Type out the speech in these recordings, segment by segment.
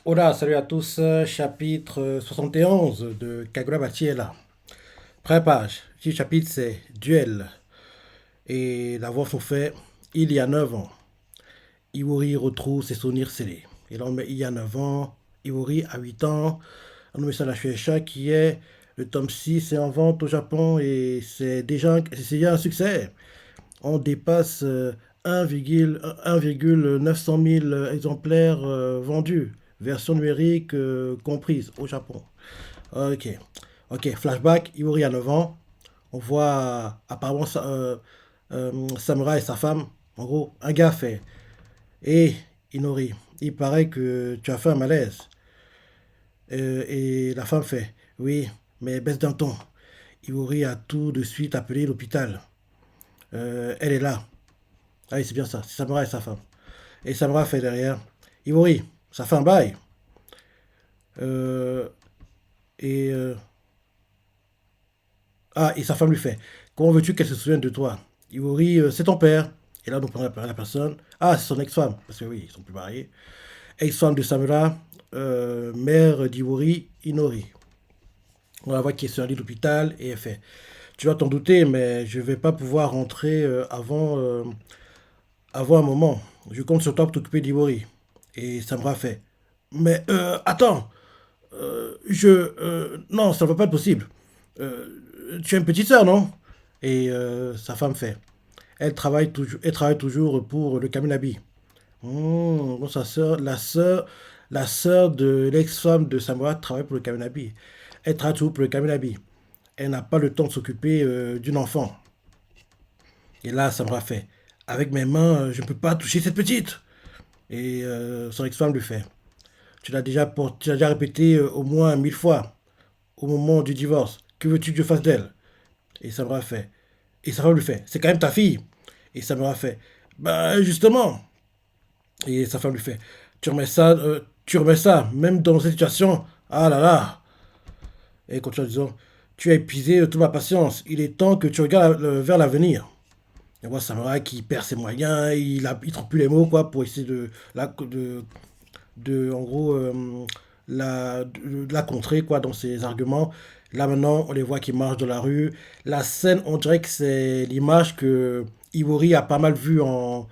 Hola, salut à tous, chapitre 71 de Kagura Bachiela. Première page, le chapitre c'est Duel. Et la voix sont fait il y a 9 ans. Iwori retrouve ses souvenirs scellés. Et là on met il y a 9 ans, Iwori a 8 ans. On met ça à la Shueisha qui est le tome 6 c'est en vente au Japon et c'est déjà un succès. On dépasse 1,900 000 exemplaires vendus, version numérique comprise au Japon. Ok, ok, flashback, Iori a 9 ans. On voit apparemment Samurai et sa femme. En gros, un gars fait. Et Inori, il paraît que tu as fait un malaise. Et la femme fait. Oui, mais baisse d'un ton. Iori a tout de suite appelé l'hôpital. Elle est là. Ah oui, c'est bien ça. C'est Samurai et sa femme. Et Samurai fait derrière. Iori, ça fait un bail. Euh, et, euh, et sa femme lui fait. Comment veux-tu qu'elle se souvienne de toi? Iori, c'est ton père. Et là, on prend la personne. Ah, c'est son ex-femme. Parce que oui, ils sont plus mariés. Ex-femme de Samurai, mère d'Iori, Inori. On la voit qui est sur un lit d'hôpital et elle fait. Tu vas t'en douter, mais je vais pas pouvoir rentrer avant un moment. Je compte sur toi pour t'occuper d'Iori. Et Samurai fait. Mais attends, non, ça ne va pas être possible. Euh, Tu as une petite sœur, non? Et sa femme fait. Elle travaille toujours pour le Kaminabi. Bon, sa sœur, la sœur de l'ex-femme de Samurai travaille pour le Kaminabi. Elle travaille toujours pour le Kaminabi. Elle n'a pas le temps de s'occuper d'une enfant. Et là, Samurai fait. Avec mes mains, je ne peux pas toucher cette petite. Et son ex-femme lui fait. Tu l'as déjà répété au moins 1000 fois au moment du divorce. Que veux-tu que je fasse d'elle? Et Samra fait. Et Samra lui fait. C'est quand même ta fille. Et Samra fait. Bah justement. Et sa femme lui fait. Tu remets ça, même dans cette situation. Ah là là. Et continue en disant. Tu as épuisé toute ma patience. Il est temps que tu regardes vers l'avenir. Et moi, Samra qui perd ses moyens, il trouve plus les mots quoi pour essayer en gros, de la contrer quoi, dans ses arguments. Là maintenant, on les voit qui marchent dans la rue. La scène, on dirait que c'est l'image que Iwori a pas mal vue en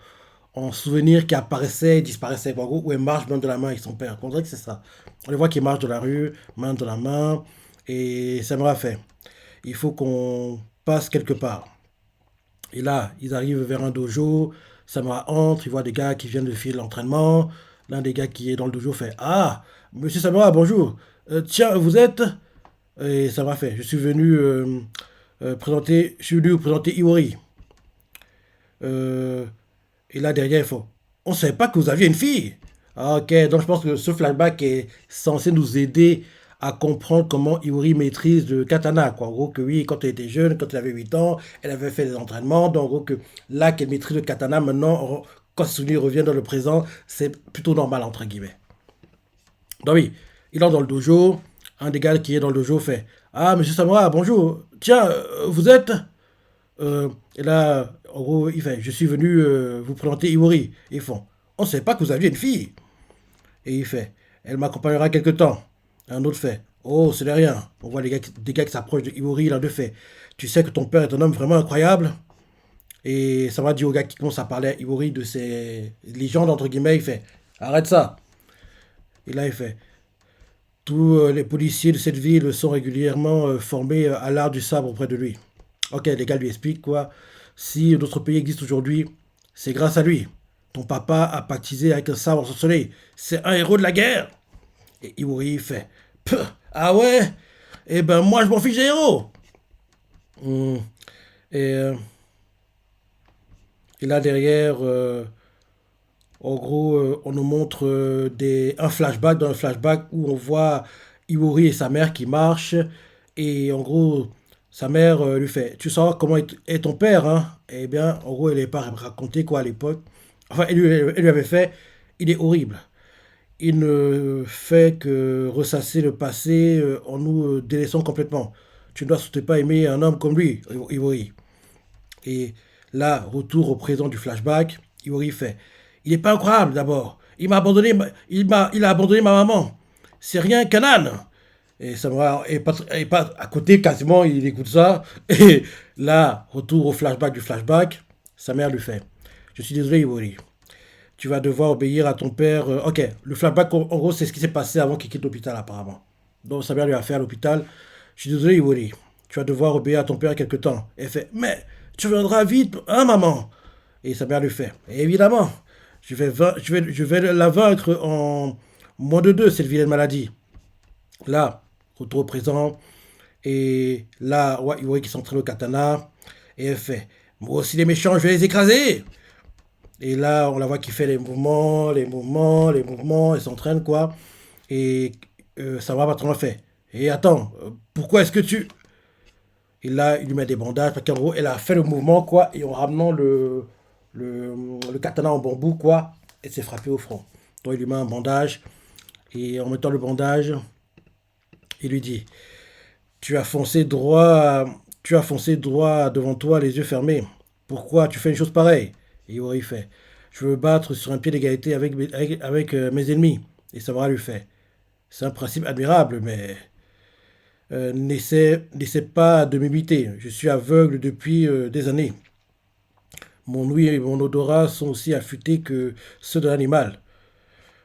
souvenir qui apparaissait et disparaissait. En gros, où elle marche main de la main avec son père. On dirait que c'est ça. On les voit qui marchent dans la rue, main dans la main. Et ça me fait. Il faut qu'on passe quelque part. Et là, ils arrivent vers un dojo. Samara entre, il voit des gars qui viennent de filer l'entraînement. L'un des gars qui est dans le dojo fait Ah, monsieur Samara, bonjour. Tiens, vous êtes. Et Samara fait Je suis venu je suis venu vous présenter Iwori. Euh, et là, derrière, il faut On ne savait pas que vous aviez une fille. Ah, ok, donc je pense que ce flashback est censé nous aider à comprendre comment Iori maîtrise le katana. Quoi. En gros, que oui, quand elle était jeune, quand elle avait 8 ans, elle avait fait des entraînements. Donc, en gros, que là qu'elle maîtrise le katana, maintenant, quand ce souvenir revient dans le présent, c'est plutôt normal, entre guillemets. Donc, oui, il entre dans le dojo. Un des gars qui est dans le dojo fait Ah, monsieur Samura, bonjour. Tiens, vous êtes et là, en gros, il fait Je suis venu vous présenter Iwori. Ils font On ne savait pas que vous aviez une fille. Et il fait Elle m'accompagnera quelque temps. Un autre fait Oh, ce n'est rien. On voit des gars qui s'approchent de Iwori. L'un d'eux fait Tu sais que ton père est un homme vraiment incroyable. Et ça va dire au gars qui commence à parler à Iwori de ses légendes, entre guillemets. Il fait Arrête ça. Et là, il fait Tous les policiers de cette ville sont régulièrement formés à l'art du sabre auprès de lui. Ok, les gars lui expliquent quoi. Si notre pays existe aujourd'hui, c'est grâce à lui. Ton papa a baptisé avec un sabre sur soleil. C'est un héros de la guerre. Et Iwori fait Peuh, ah ouais? Eh ben moi je m'en fiche des héros. Hum. Et, euh, et là derrière, en gros, on nous montre un flashback dans un flashback où on voit Iwori et sa mère qui marchent. Et en gros, sa mère lui fait Tu sauras comment est ton père, hein? Eh bien, en gros, elle n'est pas raconté quoi à l'époque. Enfin, elle lui avait fait Il est horrible. Il ne fait que ressasser le passé en nous délaissant complètement. Tu ne dois surtout pas aimer un homme comme lui, Iwori. Et là, retour au présent du flashback, Iwori fait Il n'est pas incroyable d'abord. Il a abandonné ma maman. C'est rien qu'un âne. Et Samara est pas à côté, quasiment, il écoute ça. Et là, retour au flashback du flashback, sa mère lui fait: Je suis désolé, Iwori. Tu vas devoir obéir à ton père. Ok, le flashback, en gros, c'est ce qui s'est passé avant qu'il quitte l'hôpital, apparemment. Donc sa mère lui a fait à l'hôpital: Je suis désolé, Iwori. Tu vas devoir obéir à ton père quelque temps. Et elle fait: Mais tu viendras vite, hein, maman? Et sa mère lui fait: Évidemment, je vais la vaincre en moins de deux, cette vilaine maladie. Là, retour au présent. Et là, ouais, il voit qu'il s'entraîne au katana. Et elle fait: Moi aussi, les méchants, je vais les écraser. Et là, on la voit qui fait les mouvements, les mouvements, les mouvements. Elle s'entraîne, quoi. Et ça va, patron, fait: Et attends, pourquoi est-ce que tu. Et là, il lui met des bandages. Parce qu'en gros, elle a fait le mouvement, quoi. Et en ramenant le, le katana en bambou, quoi, elle s'est frappée au front. Donc, il lui met un bandage. Et en mettant le bandage, il lui dit: Tu as foncé droit, tu as foncé droit devant toi, les yeux fermés. Pourquoi tu fais une chose pareille? Et Iori fait: Je veux me battre sur un pied d'égalité avec mes ennemis. Et Samara lui fait: C'est un principe admirable, mais n'essaie pas de m'imiter. Je suis aveugle depuis des années. Mon ouïe et mon odorat sont aussi affûtés que ceux d'un animal.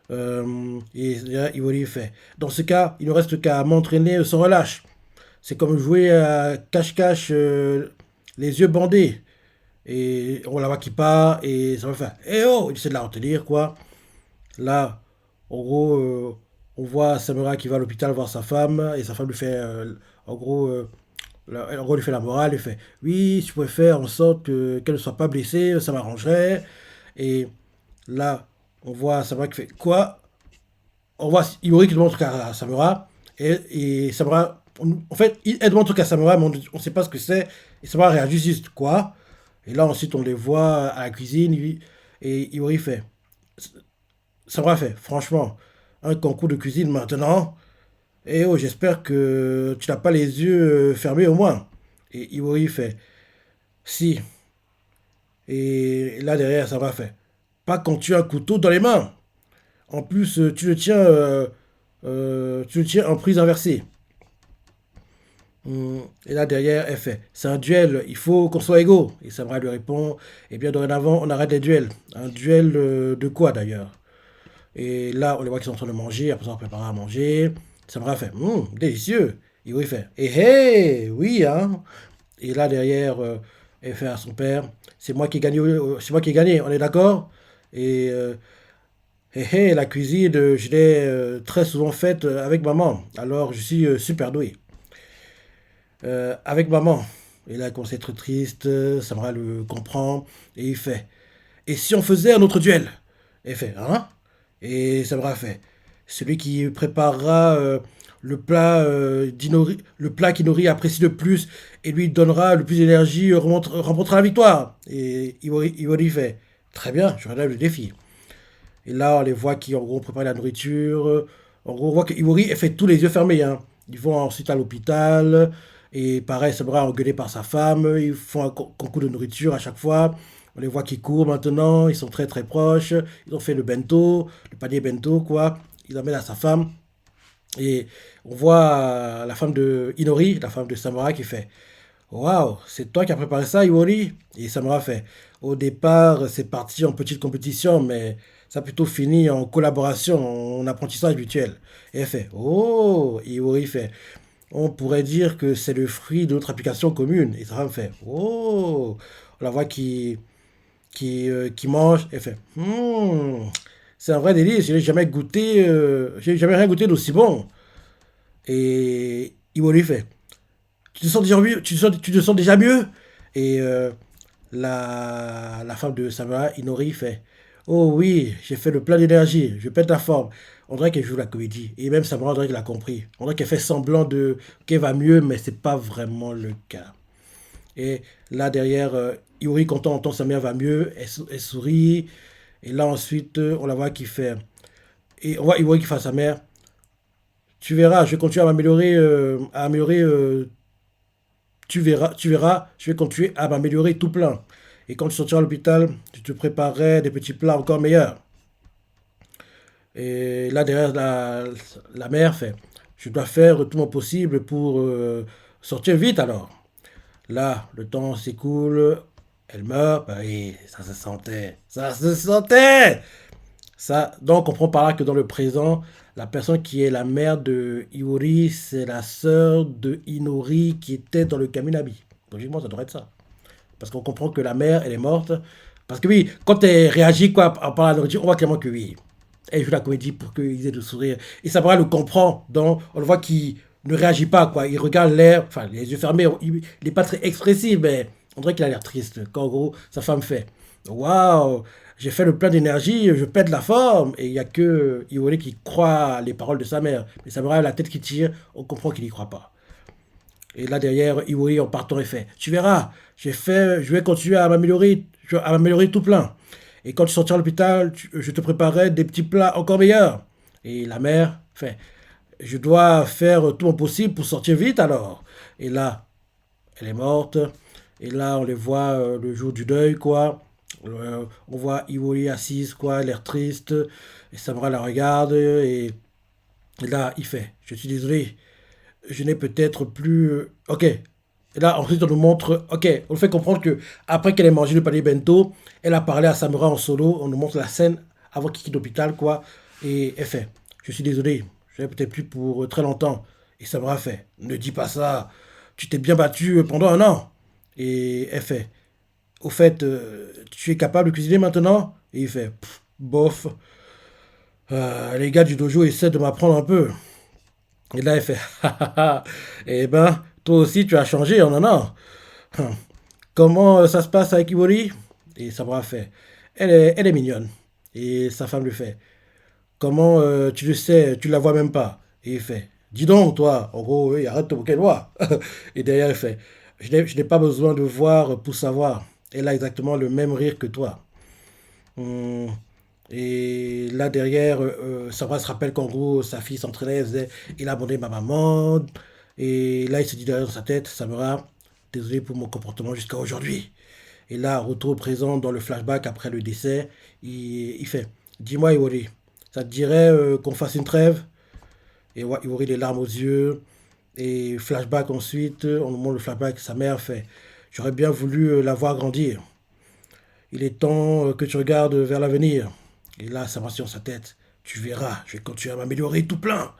Et là, Iori fait: Dans ce cas, il ne reste qu'à m'entraîner sans relâche. C'est comme jouer à cache-cache, les yeux bandés. Et on la voit qui part, et ça va faire: Eh oh! Il essaie de la retenir, quoi. Là, en gros, on voit Samura qui va à l'hôpital voir sa femme, et sa femme lui fait, en gros, en gros, lui fait la morale, il fait: Oui, si tu pouvais faire en sorte qu'elle ne soit pas blessée, ça m'arrangerait. Et là, on voit Samura qui fait: Quoi? On voit Iori qui demande un truc à Samura, et Samura, en fait, elle demande un truc à Samura, mais on ne sait pas ce que c'est, et Samura réagit juste: Quoi? Et là, ensuite, on les voit à la cuisine, et Iori fait, Samura fait: Franchement, un concours de cuisine maintenant, et oh, j'espère que tu n'as pas les yeux fermés au moins. Et Iori fait: Si. Et là, derrière, Samura fait: Pas quand tu as un couteau dans les mains. En plus, tu le tiens en prise inversée. Et là, derrière, elle fait: C'est un duel, il faut qu'on soit égaux. Et Samra lui répond: Eh bien, dorénavant, on arrête les duels. Un duel de quoi d'ailleurs? Et là, on les voit qu'ils sont en train de manger, après ça, on prépare à manger. Samra fait: Délicieux. Et oui, il fait: Eh hé, oui, hein. Et là, derrière, elle fait à son père: c'est moi qui ai gagné, on est d'accord? Et la cuisine, je l'ai très souvent faite avec maman. Alors, je suis super doué. Avec maman. Et là, quand c'est très triste, Samra le comprend et il fait: Et si on faisait un autre duel? Et il fait: Hein? Et Samra fait: Celui qui préparera le plat qu'Inori apprécie le plus et lui donnera le plus d'énergie remportera la victoire. Et Iwori fait: Très bien, je relève le défi. Et là, on les voit qui, en gros, préparent la nourriture. En gros, on voit que Iwori elle fait tous les yeux fermés, hein. Ils vont ensuite à l'hôpital. Et pareil, Sabra engueulé par sa femme. Ils font un concours de nourriture à chaque fois. On les voit qui courent maintenant. Ils sont très très proches. Ils ont fait le bento, le panier bento, quoi. Ils l'emmènent à sa femme. Et on voit la femme de Inori, la femme de Samura, qui fait: Waouh, c'est toi qui as préparé ça, Iwori? Et Samura fait: Au départ, c'est parti en petite compétition, mais ça a plutôt fini en collaboration, en apprentissage mutuel. Et elle fait: Oh! Et Iwori fait: On pourrait dire que c'est le fruit de notre application commune. Et sa femme fait: Oh! On la voit qui mange. Elle fait: C'est un vrai délice, je n'ai jamais goûté, j'ai jamais rien goûté d'aussi bon. Et Iwori fait: Tu te sens déjà mieux? Tu te sens déjà mieux? Et la femme de Samara, Inori, fait: Oh oui, j'ai fait le plein d'énergie, je pète la forme. On dirait qu'elle joue la comédie. Et même Samara, on dirait qu'elle a compris. On dirait qu'elle fait semblant qu'elle va mieux, mais c'est pas vraiment le cas. Et là, derrière, Iori, quand on entend sa mère va mieux, elle sourit. Et là, ensuite, on la voit qui fait. Et on voit Iori qui fait à sa mère: Tu verras, je vais continuer à améliorer tu verras, je vais continuer à m'améliorer tout plein. Et quand tu sortiras à l'hôpital, tu te préparerai des petits plats encore meilleurs. Et là, derrière, la mère fait, je dois faire tout mon possible pour sortir vite alors. Là, le temps s'écoule, elle meurt, bah oui, ça se sentait, ça se sentait. Ça, donc, on comprend par là que dans le présent, la personne qui est la mère de Iori, c'est la sœur de Inori qui était dans le Kaminabi. Logiquement, ça devrait être ça. Parce qu'on comprend que la mère, elle est morte. Parce que oui, quand elle réagit quoi, par la nourriture, on voit clairement que oui, elle joue la comédie pour qu'ils aient de sourire. Et Sabra le comprend. Donc, on le voit qu'il ne réagit pas, quoi. Il regarde l'air, enfin, les yeux fermés. Il n'est pas très expressif, mais on dirait qu'il a l'air triste. Qu'en gros, sa femme fait waouh, j'ai fait le plein d'énergie, je pète la forme. Et il n'y a que Iwole qui croit les paroles de sa mère. Mais Sabra a la tête qui tire, on comprend qu'il n'y croit pas. Et là derrière, Iwori en partant, il fait tu verras, je vais continuer à m'améliorer tout plein. Et quand tu sortiras de l'hôpital, je te préparerai des petits plats encore meilleurs. Et la mère fait je dois faire tout mon possible pour sortir vite alors. Et là, elle est morte. Et là, on les voit le jour du deuil, quoi. On voit Iwori assise, quoi, l'air triste. Et Samra la regarde. Et là, il fait je suis désolé, je n'ai peut-être plus. Ok. Et là, ensuite, on nous montre. Ok, on nous fait comprendre que après qu'elle ait mangé le panier bento, elle a parlé à Samura en solo. On nous montre la scène avant qu'il quitte l'hôpital, quoi. Et elle fait je suis désolé, je n'ai peut-être plus pour très longtemps. Et Samura fait ne dis pas ça. Tu t'es bien battu pendant un an. Et elle fait au fait, tu es capable de cuisiner maintenant. Et il fait bof. Les gars du dojo essaient de m'apprendre un peu. Et là, elle fait, ah, ah, ah, eh ben, toi aussi, tu as changé en un an. Hum. Comment ça se passe avec Iwori? Et Sabra fait, elle est mignonne. Et sa femme lui fait, comment tu le sais, tu la vois même pas? Et il fait, dis donc, toi, en gros, oui, arrête de moquer de moi. Et derrière, il fait, je n'ai pas besoin de voir pour savoir. Elle a exactement le même rire que toi. Hum. Et là derrière, Sabra se rappelle qu'en gros, sa fille s'entraînait, elle faisait, il a abandonné ma maman. Et là, il se dit derrière dans sa tête, Samara, désolé pour mon comportement jusqu'à aujourd'hui. Et là, retour au présent dans le flashback après le décès, il fait, dis-moi Iwori, ça te dirait qu'on fasse une trêve? Et ouais, Iwori les larmes aux yeux. Et flashback ensuite, on nous montre le flashback, sa mère fait, j'aurais bien voulu la voir grandir. Il est temps que tu regardes vers l'avenir. Et là, ça va sur sa tête. Tu verras, je vais continuer à m'améliorer tout plein.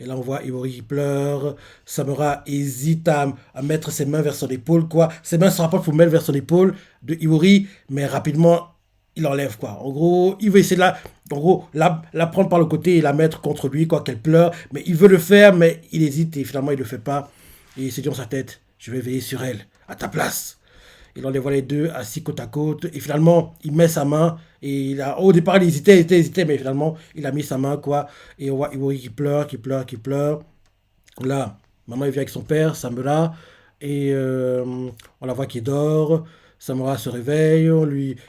Et là, on voit Iori qui pleure. Samura hésite à mettre ses mains vers son épaule, quoi. Ses mains se rapprochent pour mettre vers son épaule de Iori, mais rapidement, il enlève, quoi. En gros, il veut essayer de en gros, la prendre par le côté et la mettre contre lui, quoi, qu'elle pleure. Mais il veut le faire, mais il hésite et finalement, il le fait pas. Et il se dit dans sa tête, je vais veiller sur elle, à ta place. Et on les voit les deux assis côte à côte. Et finalement, il met sa main. Et au départ, il hésitait, mais finalement, il a mis sa main, quoi. Et on voit Iwori qui pleure, qui pleure, qui pleure. Là, maman, il vient avec son père, Samura. Et on la voit qui dort. Samura se réveille,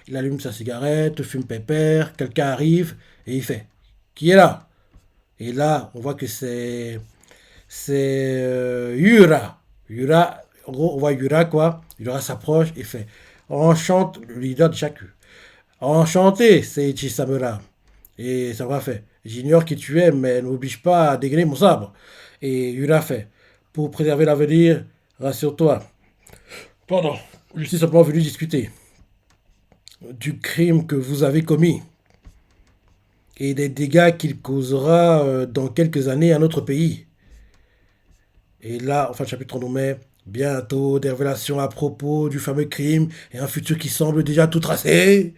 il allume sa cigarette, fume pépère. Quelqu'un arrive et il fait qui est là? Et là, on voit que c'est Yura. Yura, en gros, on voit Yura, quoi. Yura s'approche et fait enchante, le leader de Shaku. Enchanté, Seiichi Samura. Et Samura fait j'ignore qui tu es, mais n'oblige pas à dégainer mon sabre. Et Yura fait pour préserver l'avenir, rassure-toi. Pardon, je suis simplement venu discuter du crime que vous avez commis et des dégâts qu'il causera dans quelques années à notre pays. Et là, enfin, le chapitre nous met bientôt des révélations à propos du fameux crime et un futur qui semble déjà tout tracé.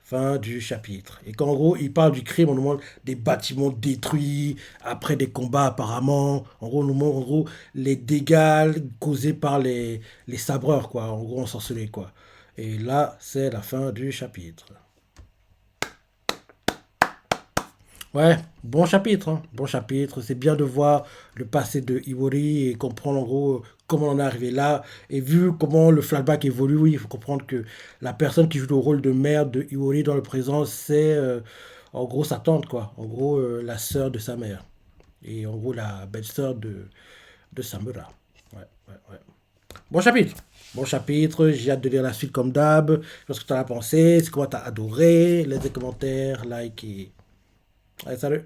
Fin du chapitre. Et qu'en gros, il parle du crime, on nous montre des bâtiments détruits, après des combats apparemment. En gros, on nous montre en gros, les dégâts causés par les sabreurs, quoi. En gros, ensorcelés, quoi. Et là, c'est la fin du chapitre. Ouais, bon chapitre, hein. Bon chapitre. C'est bien de voir le passé de Iwori et comprendre en gros comment on est arrivé là. Et vu comment le flashback évolue, oui, il faut comprendre que la personne qui joue le rôle de mère de Iwori dans le présent, c'est en gros sa tante, quoi. En gros, la sœur de sa mère. Et en gros, la belle-sœur de Samura. Ouais, ouais, ouais. Bon chapitre. Bon chapitre. J'ai hâte de lire la suite comme d'hab. Je sais pas ce que tu en as pensé. C'est quoi t'as adoré. Laisse des commentaires, like et. Allez, salut!